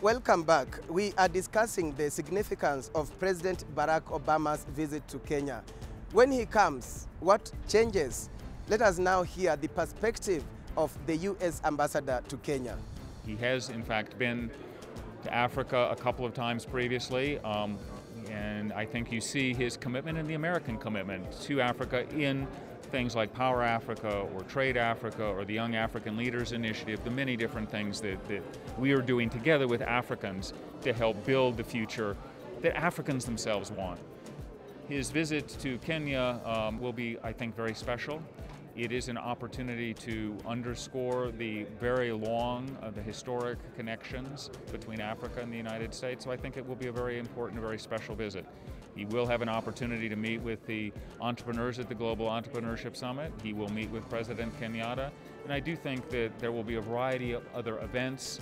Welcome back. We are discussing the significance of President Barack Obama's visit to Kenya. When he comes, what changes? Let us now hear the perspective of the U.S. ambassador to Kenya. He has, in fact, been to Africa a couple of times previously, and I think you see his commitment and the American commitment to Africa in things like Power Africa or Trade Africa or the Young African Leaders Initiative, the many different things that we are doing together with Africans to help build the future that Africans themselves want. His visit to Kenya will be, I think, very special. It is an opportunity to underscore the very long, the historic connections between Africa and the United States. So I think it will be a very important, very special visit. He will have an opportunity to meet with the entrepreneurs at the Global Entrepreneurship Summit. He will meet with President Kenyatta. And I do think that there will be a variety of other events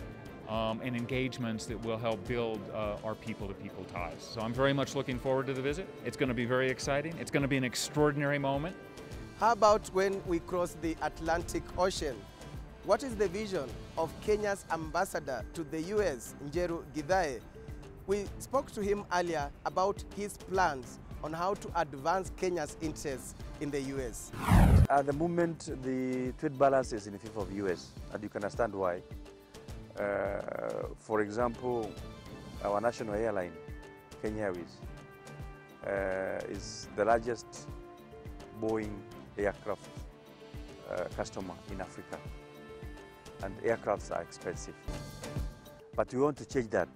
and engagements that will help build our people-to-people ties. So I'm very much looking forward to the visit. It's going to be very exciting. It's going to be an extraordinary moment. How about when we cross the Atlantic Ocean? What is the vision of Kenya's ambassador to the U.S., Njeru Githae? We spoke to him earlier about his plans on how to advance Kenya's interests in the U.S. At the moment, the trade balance is in favor of the U.S., and you can understand why. For example, our national airline, Kenya Airways, is the largest Boeing aircraft customer in Africa, and aircrafts are expensive. But we want to change that.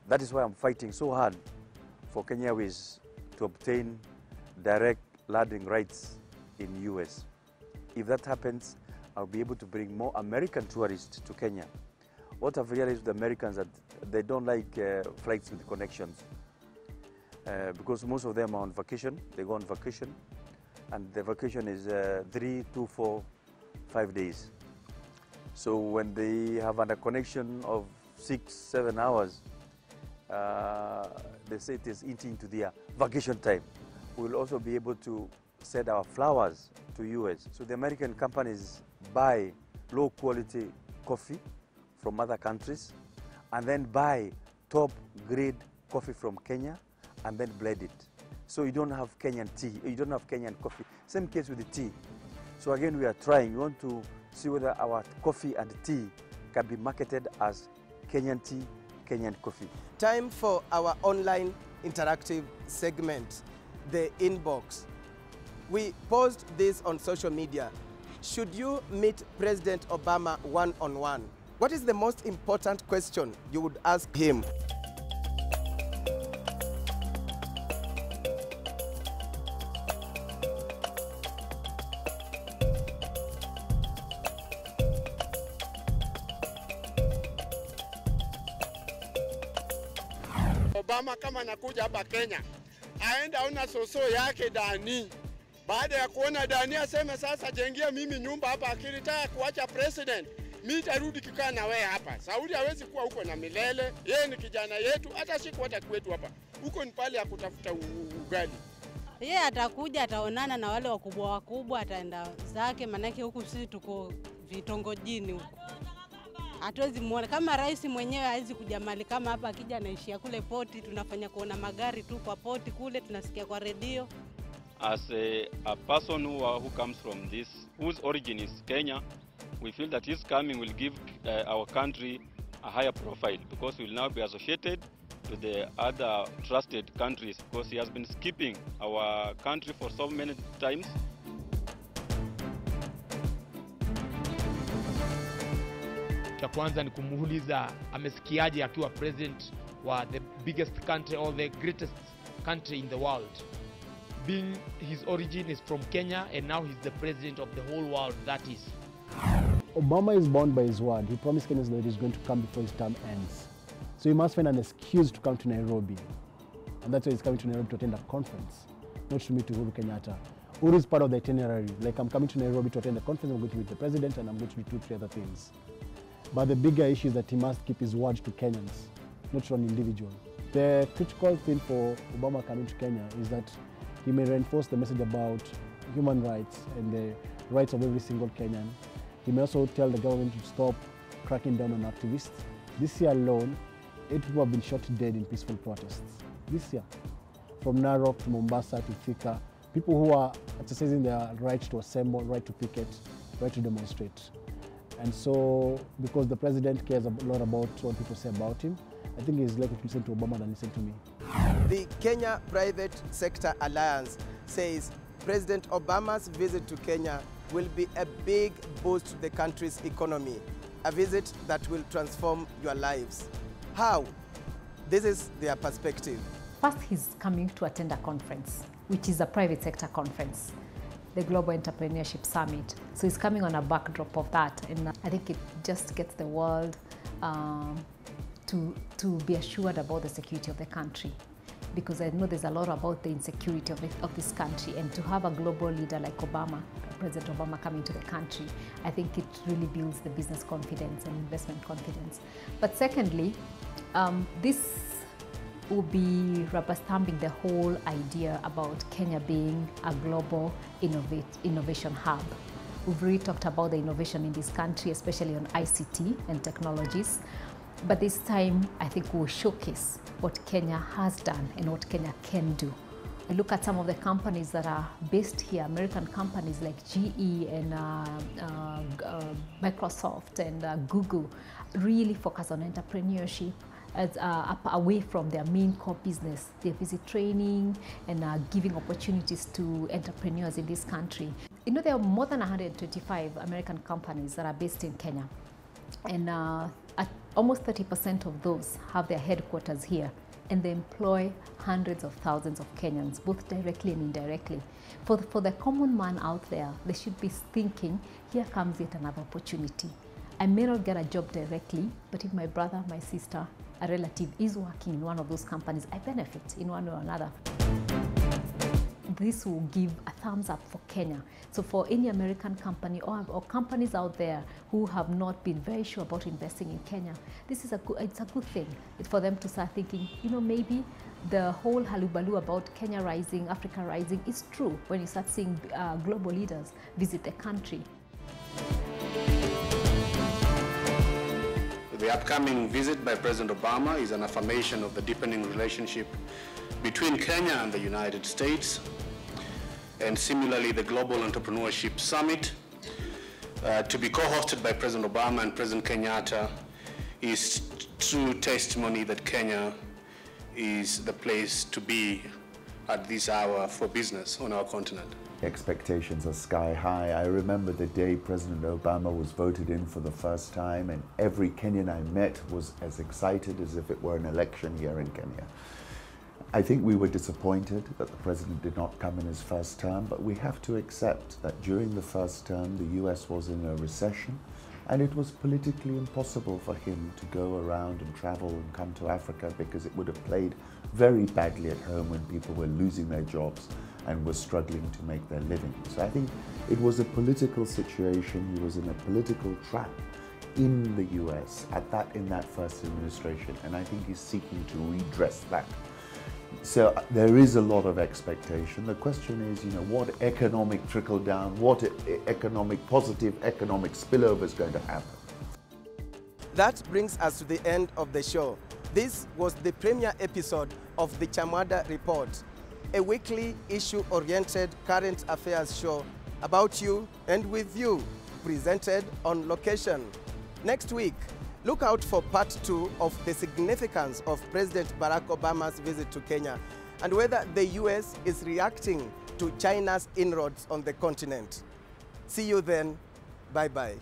That is why I'm fighting so hard for Kenya Airways to obtain direct landing rights in US. If that happens, I'll be able to bring more American tourists to Kenya. What I've realized with the Americans is that they don't like flights with connections because most of them are on vacation. They go on vacation, and the vacation is 3 to 4, 5 days. So when they have a connection of 6, 7 hours, they say it is eating into their vacation time. We'll also be able to send our flowers to US. So the American companies buy low quality coffee from other countries and then buy top grade coffee from Kenya and then blend it. So you don't have Kenyan tea, you don't have Kenyan coffee. Same case with the tea. So again, we are trying. We want to see whether our coffee and tea can be marketed as Kenyan tea, Kenyan coffee. Time for our online interactive segment, the inbox. We posed this on social media. Should you meet President Obama one-on-one? What is the most important question you would ask him? Obama kama anakuja hapa Kenya, aenda aona soso yake Dani. Baada ya kuona Dani aseme sasa jengia mimi nyumba hapa, akiritaya kuacha president, mimi tarudi kikaa na wewe hapa. Saudi hawezi kuwa huko na milele. Yeye ni kijana yetu, hata siku hata kwetu hapa. Huko ni pale ya kutafuta ugali. Yeye atakuja, ataonana na wale wakubwa, ataenda zake, manake huku sisi tuko vitongojini huko. Hatuwezi muona kama rais mwenyewe hawezi kuja mali kama hapa, akija anaishia kule poti, tunafanya kuona magari tu kwa poti kule, tunasikia kwa redio. As a person who comes from this, whose origin is Kenya, we feel that his coming will give our country a higher profile because we will now be associated to the other trusted countries because he has been skipping our country for so many times. Cha kwanza ni kumuuliza amesikiaje akiwa president wa the biggest country or the greatest country in the world. Being his origin is from Kenya and now he's the president of the whole world, that is. Obama is bound by his word. He promised Kenyans that he's going to come before his term ends. So he must find an excuse to come to Nairobi. And that's why he's coming to Nairobi to attend a conference, not to meet Uhuru Kenyatta. Uhuru is part of the itinerary. Like, I'm coming to Nairobi to attend a conference, I'm going to meet the president, and I'm going to do 2 or 3 other things. But the bigger issue is that he must keep his word to Kenyans, not to an individual. The critical thing for Obama coming to Kenya is that he may reinforce the message about human rights and the rights of every single Kenyan. He may also tell the government to stop cracking down on activists. This year alone, 8 people have been shot dead in peaceful protests this year. From Narok to Mombasa to Thika, people who are exercising their right to assemble, right to picket, right to demonstrate. And so, because the president cares a lot about what people say about him, I think he's likely to listen to Obama than listen to me. The Kenya Private Sector Alliance says President Obama's visit to Kenya will be a big boost to the country's economy, a visit that will transform your lives. How? This is their perspective. First, he's coming to attend a conference, which is a private sector conference, the Global Entrepreneurship Summit. So he's coming on a backdrop of that, and I think it just gets the world to be assured about the security of the country, because I know there's a lot about the insecurity of this country, and to have a global leader like Obama, President Obama, coming to the country, I think it really builds the business confidence and investment confidence. But secondly, this will be rubber stamping the whole idea about Kenya being a global innovation hub. We've really talked about the innovation in this country, especially on ICT and technologies. But this time, I think we'll showcase what Kenya has done and what Kenya can do. I look at some of the companies that are based here, American companies like GE and Microsoft and Google, really focus on entrepreneurship as away from their main core business. They visit training and giving opportunities to entrepreneurs in this country. You know, there are more than 125 American companies that are based in Kenya, and almost 30% of those have their headquarters here, and they employ hundreds of thousands of Kenyans, both directly and indirectly. For the common man out there, they should be thinking, here comes yet another opportunity. I may not get a job directly, but if my brother, my sister, a relative is working in one of those companies, I benefit in one way or another. This will give a thumbs up for Kenya. So for any American company or companies out there who have not been very sure about investing in Kenya, it's a good thing for them to start thinking, you know, maybe the whole hullabaloo about Kenya rising, Africa rising is true when you start seeing global leaders visit the country. The upcoming visit by President Obama is an affirmation of the deepening relationship between Kenya and the United States. And similarly, the Global Entrepreneurship Summit, to be co-hosted by President Obama and President Kenyatta, is true testimony that Kenya is the place to be at this hour for business on our continent. Expectations are sky high. I remember the day President Obama was voted in for the first time, and every Kenyan I met was as excited as if it were an election here in Kenya. I think we were disappointed that the president did not come in his first term, but we have to accept that during the first term the US was in a recession, and it was politically impossible for him to go around and travel and come to Africa, because it would have played very badly at home when people were losing their jobs and were struggling to make their living. So I think it was a political situation. He was in a political trap in the US in that first administration, and I think he's seeking to redress that. So there is a lot of expectation. The question is, you know, what economic trickle down, what positive economic spillover is going to happen? That brings us to the end of the show. This was the premiere episode of the CHAMWADA Report, a weekly issue-oriented current affairs show about you and with you, presented on location. Next week, look out for part 2 of the significance of President Barack Obama's visit to Kenya and whether the US is reacting to China's inroads on the continent. See you then. Bye-bye.